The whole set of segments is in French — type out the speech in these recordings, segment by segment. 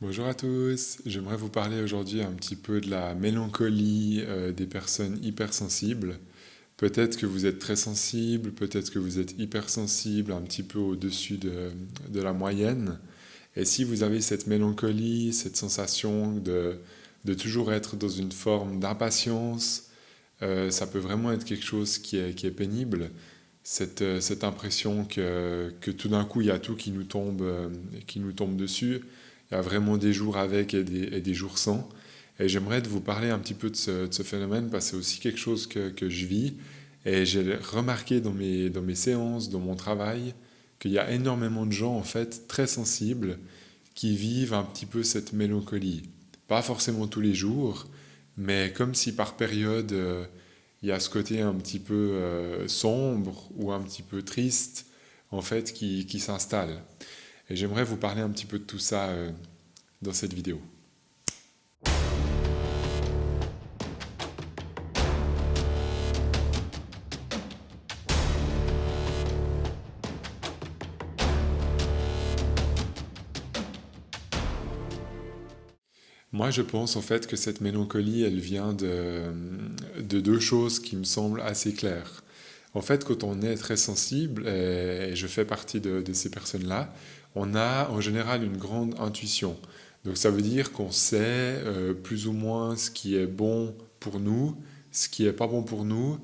Bonjour à tous, j'aimerais vous parler aujourd'hui un petit peu de la mélancolie des personnes hypersensibles. Peut-être que vous êtes très sensible, peut-être que vous êtes hypersensible, un petit peu au-dessus de la moyenne. Et si vous avez cette mélancolie, cette sensation de toujours être dans une forme d'impatience, ça peut vraiment être quelque chose qui est pénible. Cette impression que tout d'un coup, il y a tout qui nous tombe dessus. Il y a vraiment des jours avec et des jours sans. Et j'aimerais vous parler un petit peu de ce phénomène parce que c'est aussi quelque chose que je vis. Et j'ai remarqué dans mes séances, dans mon travail, qu'il y a énormément de gens en fait très sensibles qui vivent un petit peu cette mélancolie. Pas forcément tous les jours, mais comme si par période il y a ce côté un petit peu sombre ou un petit peu triste en fait qui s'installe. Et j'aimerais vous parler un petit peu de tout ça dans cette vidéo. Moi, je pense en fait que cette mélancolie, elle vient de deux choses qui me semblent assez claires. En fait, quand on est très sensible, et je fais partie de ces personnes-là, on a en général une grande intuition. Donc ça veut dire qu'on sait plus ou moins ce qui est bon pour nous, ce qui est pas bon pour nous,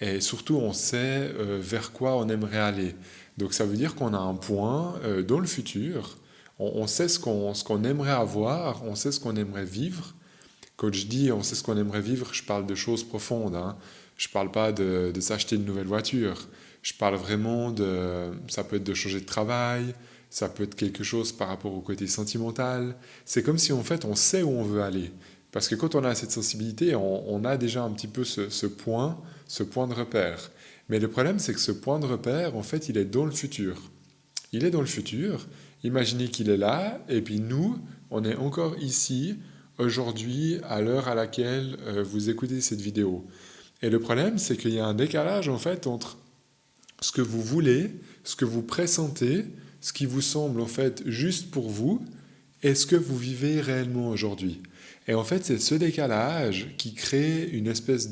et surtout on sait vers quoi on aimerait aller. Donc ça veut dire qu'on a un point dans le futur, on sait ce qu'on aimerait avoir, on sait ce qu'on aimerait vivre. Quand je dis on sait ce qu'on aimerait vivre, je parle de choses profondes, hein. Je ne parle pas de s'acheter une nouvelle voiture. Je parle vraiment de... Ça peut être de changer de travail, ça peut être quelque chose par rapport au côté sentimental. C'est comme si en fait on sait où on veut aller. Parce que quand on a cette sensibilité, on a déjà un petit peu ce point de repère. Mais le problème, c'est que ce point de repère, en fait, il est dans le futur. Il est dans le futur, imaginez qu'il est là, et puis nous, on est encore ici, aujourd'hui, à l'heure à laquelle vous écoutez cette vidéo. Et le problème, c'est qu'il y a un décalage en fait entre ce que vous voulez, ce que vous pressentez, ce qui vous semble en fait juste pour vous, et ce que vous vivez réellement aujourd'hui. Et en fait, c'est ce décalage qui crée une espèce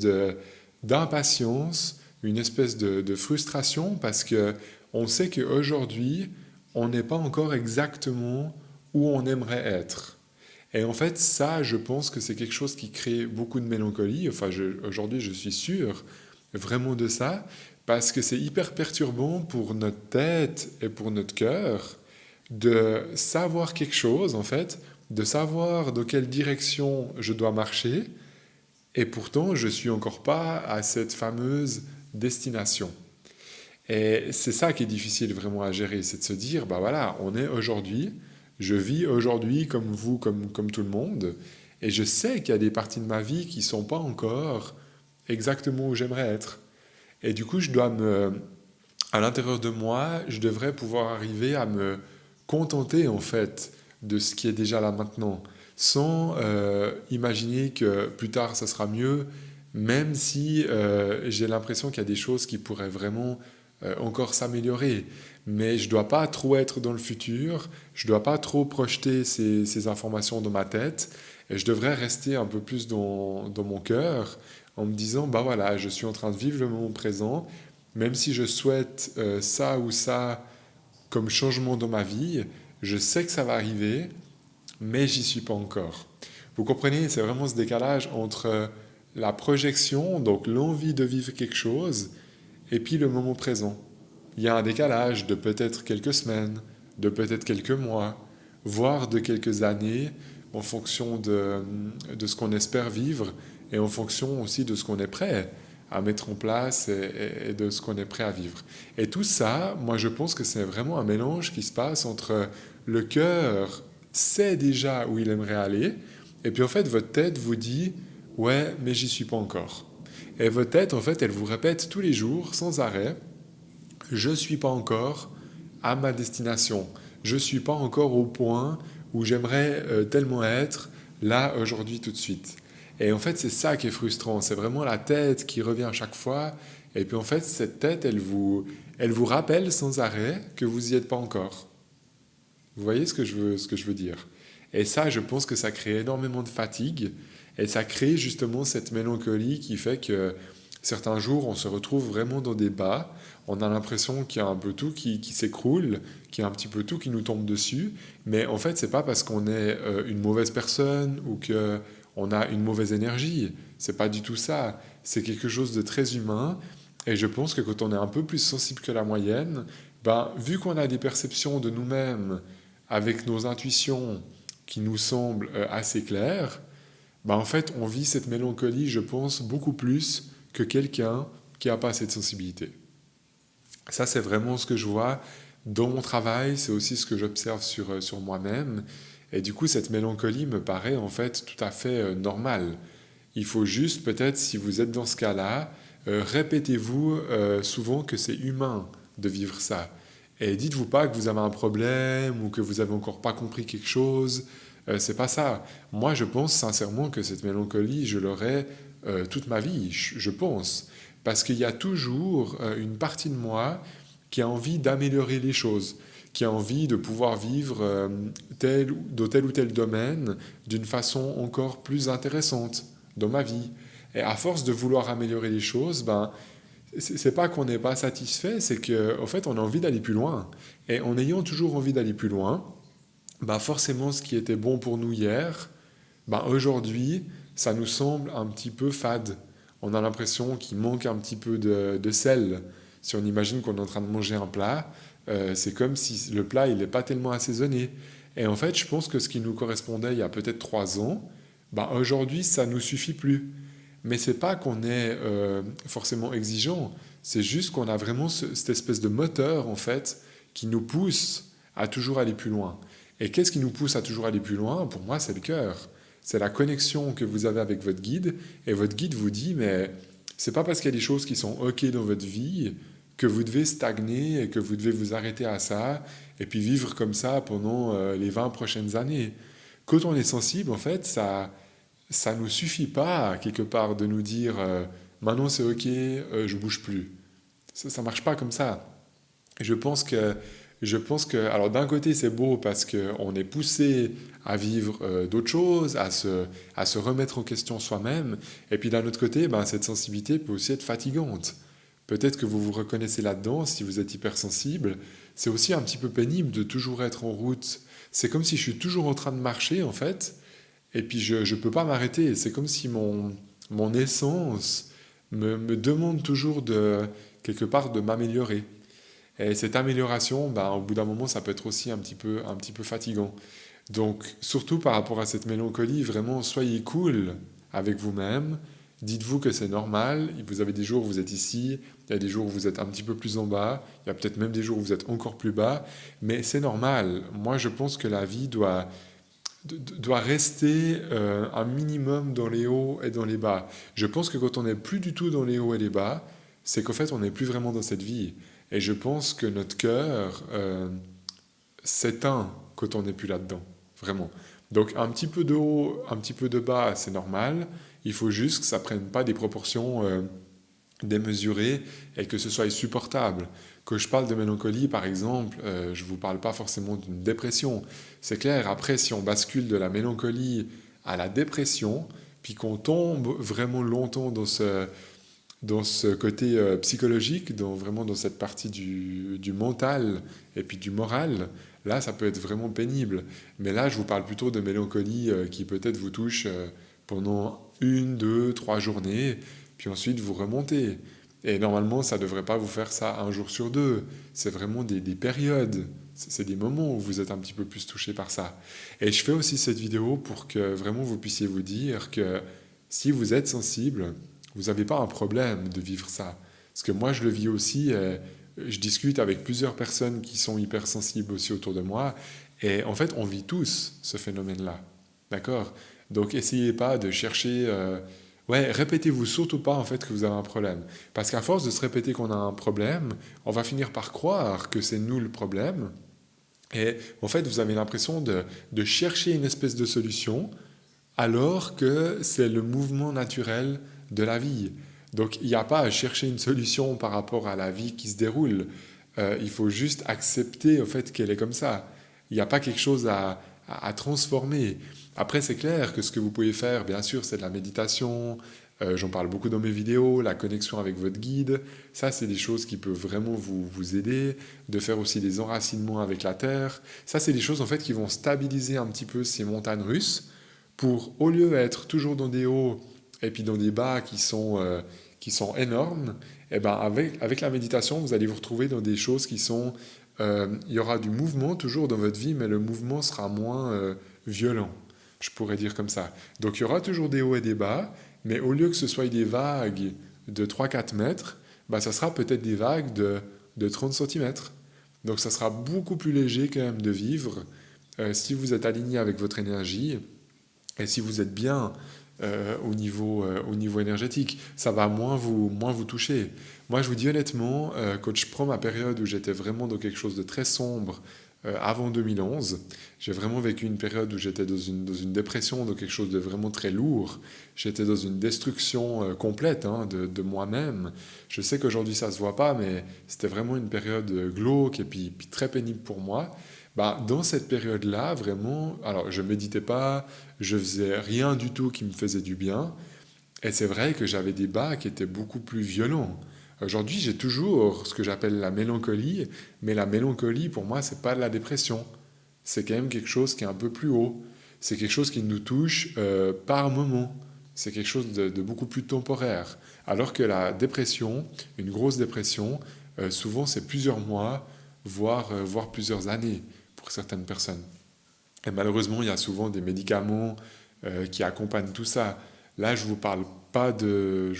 d'impatience, une espèce de frustration, parce que on sait qu'aujourd'hui, on n'est pas encore exactement où on aimerait être. Et en fait, ça, je pense que c'est quelque chose qui crée beaucoup de mélancolie. Enfin, aujourd'hui, je suis sûr vraiment de ça, parce que c'est hyper perturbant pour notre tête et pour notre cœur de savoir quelque chose, en fait, de savoir dans quelle direction je dois marcher, et pourtant, je ne suis encore pas à cette fameuse destination. Et c'est ça qui est difficile vraiment à gérer, c'est de se dire, bah voilà, on est aujourd'hui, je vis aujourd'hui comme vous, comme tout le monde, et je sais qu'il y a des parties de ma vie qui ne sont pas encore exactement où j'aimerais être. Et du coup, à l'intérieur de moi, je devrais pouvoir arriver à me contenter en fait de ce qui est déjà là maintenant, sans imaginer que plus tard ça sera mieux, même si j'ai l'impression qu'il y a des choses qui pourraient vraiment encore s'améliorer. Mais je ne dois pas trop être dans le futur, je ne dois pas trop projeter ces informations dans ma tête, et je devrais rester un peu plus dans mon cœur en me disant, bah voilà, je suis en train de vivre le moment présent, même si je souhaite ça ou ça comme changement dans ma vie, je sais que ça va arriver, mais j'y suis pas encore. Vous comprenez, c'est vraiment ce décalage entre la projection, donc l'envie de vivre quelque chose, et puis le moment présent. Il y a un décalage de peut-être quelques semaines, de peut-être quelques mois, voire de quelques années, en fonction de ce qu'on espère vivre et en fonction aussi de ce qu'on est prêt à mettre en place et de ce qu'on est prêt à vivre. Et tout ça, moi je pense que c'est vraiment un mélange qui se passe entre le cœur sait déjà où il aimerait aller, et puis en fait votre tête vous dit ouais mais j'y suis pas encore. Et votre tête en fait elle vous répète tous les jours sans arrêt je ne suis pas encore à ma destination. Je ne suis pas encore au point où j'aimerais tellement être là, aujourd'hui, tout de suite. Et en fait, c'est ça qui est frustrant. C'est vraiment la tête qui revient à chaque fois. Et puis en fait, cette tête, elle vous rappelle sans arrêt que vous n'y êtes pas encore. Vous voyez ce que je veux dire? Et ça, je pense que ça crée énormément de fatigue et ça crée justement cette mélancolie qui fait que certains jours, on se retrouve vraiment dans des bas, on a l'impression qu'il y a un peu tout qui s'écroule, qu'il y a un petit peu tout qui nous tombe dessus, mais en fait, c'est pas parce qu'on est une mauvaise personne ou que on a une mauvaise énergie, c'est pas du tout ça, c'est quelque chose de très humain, et je pense que quand on est un peu plus sensible que la moyenne, ben, vu qu'on a des perceptions de nous-mêmes avec nos intuitions qui nous semblent assez claires, ben, en fait, on vit cette mélancolie, je pense, beaucoup plus que quelqu'un qui n'a pas cette sensibilité. Ça, c'est vraiment ce que je vois dans mon travail, c'est aussi ce que j'observe sur moi-même. Et du coup, cette mélancolie me paraît en fait tout à fait normale. Il faut juste, peut-être, si vous êtes dans ce cas-là, répétez-vous souvent que c'est humain de vivre ça. Et dites-vous pas que vous avez un problème ou que vous avez encore pas compris quelque chose. C'est pas ça. Moi, je pense sincèrement que cette mélancolie, je l'aurai toute ma vie, je pense. Parce qu'il y a toujours une partie de moi qui a envie d'améliorer les choses, qui a envie de pouvoir vivre dans tel ou tel domaine d'une façon encore plus intéressante dans ma vie. Et à force de vouloir améliorer les choses, ben, c'est pas qu'on n'est pas satisfait, c'est qu'en fait, on a envie d'aller plus loin. Et en ayant toujours envie d'aller plus loin, ben forcément, ce qui était bon pour nous hier, ben aujourd'hui, ça nous semble un petit peu fade. On a l'impression qu'il manque un petit peu de sel. Si on imagine qu'on est en train de manger un plat, c'est comme si le plat il n'est pas tellement assaisonné. Et en fait, je pense que ce qui nous correspondait il y a peut-être 3 ans, ben aujourd'hui, ça ne nous suffit plus. Mais c'est pas qu'on est forcément exigeant, c'est juste qu'on a vraiment cette espèce de moteur en fait qui nous pousse à toujours aller plus loin. Et qu'est-ce qui nous pousse à toujours aller plus loin? Pour moi, c'est le cœur. C'est la connexion que vous avez avec votre guide. Et votre guide vous dit, mais c'est pas parce qu'il y a des choses qui sont OK dans votre vie que vous devez stagner et que vous devez vous arrêter à ça et puis vivre comme ça pendant les 20 prochaines années. Quand on est sensible, en fait, ça nous suffit pas, quelque part, de nous dire maintenant c'est OK, je bouge plus. Ça marche pas comme ça. Je pense que, alors d'un côté c'est beau parce qu'on est poussé à vivre d'autres choses, à se remettre en question soi-même, et puis d'un autre côté, ben, cette sensibilité peut aussi être fatigante. Peut-être que vous vous reconnaissez là-dedans, si vous êtes hypersensible, c'est aussi un petit peu pénible de toujours être en route. C'est comme si je suis toujours en train de marcher en fait, et puis je ne peux pas m'arrêter. C'est comme si mon essence me demande toujours quelque part de m'améliorer. Et cette amélioration, ben, au bout d'un moment, ça peut être aussi un petit peu fatigant. Donc, surtout par rapport à cette mélancolie, vraiment, soyez cool avec vous-même. Dites-vous que c'est normal. Vous avez des jours où vous êtes ici, il y a des jours où vous êtes un petit peu plus en bas, il y a peut-être même des jours où vous êtes encore plus bas, mais c'est normal. Moi, je pense que la vie doit rester un minimum dans les hauts et dans les bas. Je pense que quand on n'est plus du tout dans les hauts et les bas, c'est qu'en fait, on n'est plus vraiment dans cette vie. Et je pense que notre cœur s'éteint quand on n'est plus là-dedans, vraiment. Donc un petit peu de haut, un petit peu de bas, c'est normal. Il faut juste que ça ne prenne pas des proportions démesurées et que ce soit supportable. Quand je parle de mélancolie, par exemple, je ne vous parle pas forcément d'une dépression. C'est clair, après, si on bascule de la mélancolie à la dépression, puis qu'on tombe vraiment longtemps dans ce côté psychologique, vraiment dans cette partie du mental et puis du moral, là, ça peut être vraiment pénible. Mais là, je vous parle plutôt de mélancolie qui peut-être vous touche pendant 1, 2, 3 journées, puis ensuite vous remontez. Et normalement, ça ne devrait pas vous faire ça un jour sur deux. C'est vraiment des périodes. C'est des moments où vous êtes un petit peu plus touché par ça. Et je fais aussi cette vidéo pour que vraiment vous puissiez vous dire que si vous êtes sensible, vous n'avez pas un problème de vivre ça. Parce que moi, je le vis aussi. Je discute avec plusieurs personnes qui sont hypersensibles aussi autour de moi. Et en fait, on vit tous ce phénomène-là. D'accord? Donc, essayez pas de chercher... ouais, répétez-vous surtout pas en fait que vous avez un problème. Parce qu'à force de se répéter qu'on a un problème, on va finir par croire que c'est nous le problème. Et en fait, vous avez l'impression de chercher une espèce de solution alors que c'est le mouvement naturel de la vie. Donc il n'y a pas à chercher une solution par rapport à la vie qui se déroule. Il faut juste accepter au fait qu'elle est comme ça. Il n'y a pas quelque chose à transformer. Après, c'est clair que ce que vous pouvez faire, bien sûr, c'est de la méditation. J'en parle beaucoup dans mes vidéos, la connexion avec votre guide. Ça, c'est des choses qui peuvent vraiment vous aider. De faire aussi des enracinements avec la terre. Ça, c'est des choses en fait qui vont stabiliser un petit peu ces montagnes russes pour, au lieu d'être toujours dans des hauts et puis dans des bas qui sont énormes, et ben avec la méditation, vous allez vous retrouver dans des choses qui sont... il y aura du mouvement toujours dans votre vie, mais le mouvement sera moins violent, je pourrais dire comme ça. Donc il y aura toujours des hauts et des bas, mais au lieu que ce soit des vagues de 3-4 mètres, bah, ça sera peut-être des vagues de 30 centimètres. Donc ça sera beaucoup plus léger quand même de vivre si vous êtes aligné avec votre énergie et si vous êtes bien au niveau énergétique. Ça va moins vous toucher. Moi, je vous dis honnêtement, quand je prends ma période où j'étais vraiment dans quelque chose de très sombre, avant 2011, j'ai vraiment vécu une période où j'étais dans une dépression, dans quelque chose de vraiment très lourd. J'étais dans une destruction complète hein, de moi-même. Je sais qu'aujourd'hui ça se voit pas, mais c'était vraiment une période glauque et puis très pénible pour moi. Bah, dans cette période-là, vraiment, alors je méditais pas, je faisais rien du tout qui me faisait du bien, et c'est vrai que j'avais des bas qui étaient beaucoup plus violents. Aujourd'hui, j'ai toujours ce que j'appelle la mélancolie, mais la mélancolie, pour moi, c'est pas de la dépression. C'est quand même quelque chose qui est un peu plus haut. C'est quelque chose qui nous touche par moment. C'est quelque chose de beaucoup plus temporaire. Alors que la dépression, une grosse dépression, souvent c'est plusieurs mois, voire plusieurs années pour certaines personnes. Et malheureusement, il y a souvent des médicaments qui accompagnent tout ça. Là, je vous parle pas de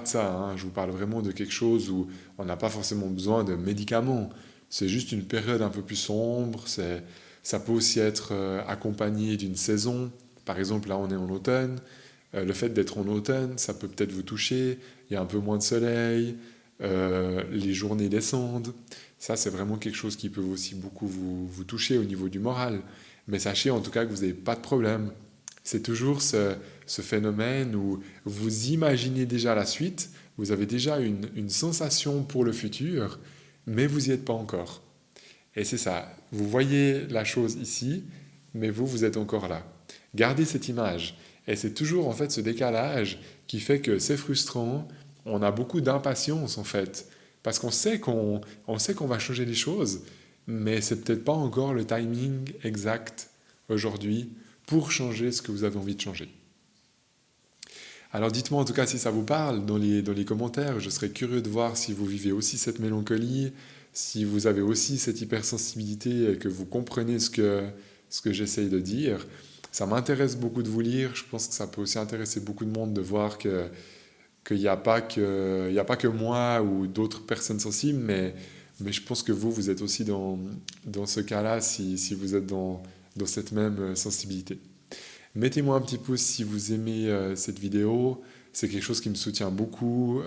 ça. Hein. Je vous parle vraiment de quelque chose où on n'a pas forcément besoin de médicaments. C'est juste une période un peu plus sombre. Ça peut aussi être accompagné d'une saison. Par exemple, là, on est en automne. Le fait d'être en automne, ça peut peut-être vous toucher. Il y a un peu moins de soleil. Les journées descendent. Ça, c'est vraiment quelque chose qui peut aussi beaucoup vous toucher au niveau du moral. Mais sachez en tout cas que vous n'avez pas de problème. C'est toujours ce phénomène où vous imaginez déjà la suite, vous avez déjà une sensation pour le futur, mais vous n'y êtes pas encore. Et c'est ça, vous voyez la chose ici, mais vous êtes encore là. Gardez cette image. Et c'est toujours en fait ce décalage qui fait que c'est frustrant, on a beaucoup d'impatience en fait, parce on sait qu'on va changer les choses, mais c'est peut-être pas encore le timing exact aujourd'hui pour changer ce que vous avez envie de changer. Alors dites-moi en tout cas si ça vous parle dans les commentaires. Je serais curieux de voir si vous vivez aussi cette mélancolie, si vous avez aussi cette hypersensibilité et que vous comprenez ce que j'essaye de dire. Ça m'intéresse beaucoup de vous lire. Je pense que ça peut aussi intéresser beaucoup de monde de voir qu'il n'y a pas il y a pas que moi ou d'autres personnes sensibles, mais je pense que vous êtes aussi dans ce cas-là si vous êtes dans cette même sensibilité. Mettez-moi un petit pouce si vous aimez cette vidéo. C'est quelque chose qui me soutient beaucoup.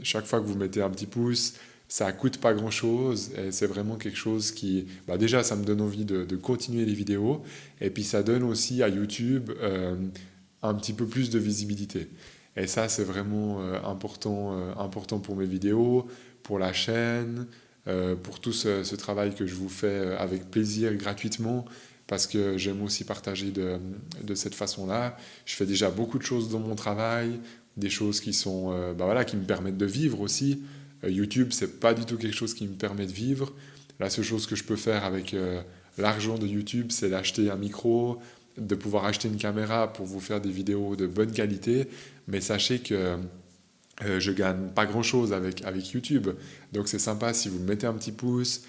Chaque fois que vous mettez un petit pouce, ça coûte pas grand-chose. Et c'est vraiment quelque chose qui... Bah déjà, ça me donne envie de continuer les vidéos. Et puis, ça donne aussi à YouTube un petit peu plus de visibilité. Et ça, c'est vraiment important pour mes vidéos, pour la chaîne, pour tout ce travail que je vous fais avec plaisir, gratuitement, parce que j'aime aussi partager de cette façon-là. Je fais déjà beaucoup de choses dans mon travail, des choses qui sont, bah voilà, qui me permettent de vivre aussi. YouTube, c'est pas du tout quelque chose qui me permet de vivre. La seule chose que je peux faire avec l'argent de YouTube, c'est d'acheter un micro, de pouvoir acheter une caméra pour vous faire des vidéos de bonne qualité. Mais sachez que je gagne pas grand-chose avec YouTube. Donc c'est sympa si vous mettez un petit pouce,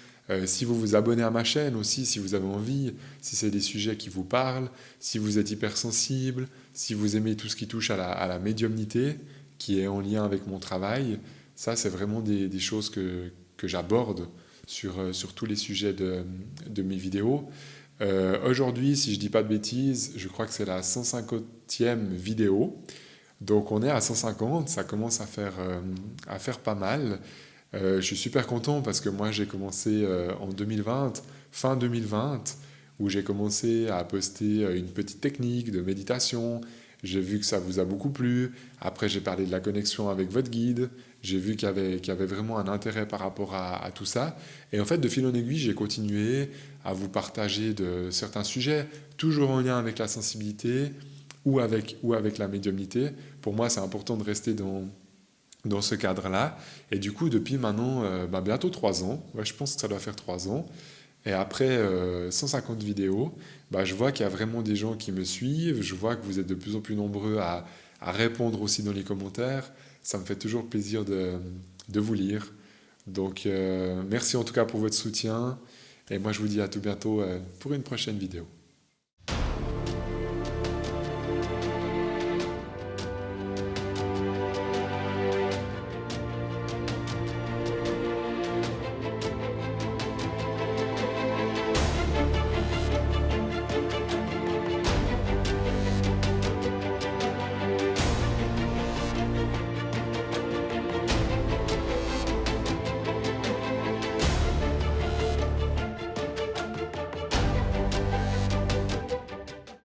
si vous vous abonnez à ma chaîne aussi, si vous avez envie, si c'est des sujets qui vous parlent, si vous êtes hypersensible, si vous aimez tout ce qui touche à la médiumnité, qui est en lien avec mon travail. Ça, c'est vraiment des choses que j'aborde sur tous les sujets de mes vidéos. Aujourd'hui, si je dis pas de bêtises, je crois que c'est la 150e vidéo. Donc on est à 150, ça commence à faire pas mal. Je suis super content parce que moi j'ai commencé en 2020, fin 2020, où j'ai commencé à poster une petite technique de méditation. J'ai vu que ça vous a beaucoup plu. Après j'ai parlé de la connexion avec votre guide. J'ai vu qu'il y avait vraiment un intérêt par rapport à tout ça. Et en fait, de fil en aiguille, j'ai continué à vous partager de certains sujets, toujours en lien avec la sensibilité ou avec la médiumnité. Pour moi, c'est important de rester dans ce cadre-là. Et du coup, depuis maintenant, bientôt 3 ans, ouais, je pense que ça doit faire 3 ans, et après 150 vidéos, je vois qu'il y a vraiment des gens qui me suivent, je vois que vous êtes de plus en plus nombreux à répondre aussi dans les commentaires. Ça me fait toujours plaisir de vous lire. Donc merci en tout cas pour votre soutien, et moi je vous dis à tout bientôt pour une prochaine vidéo.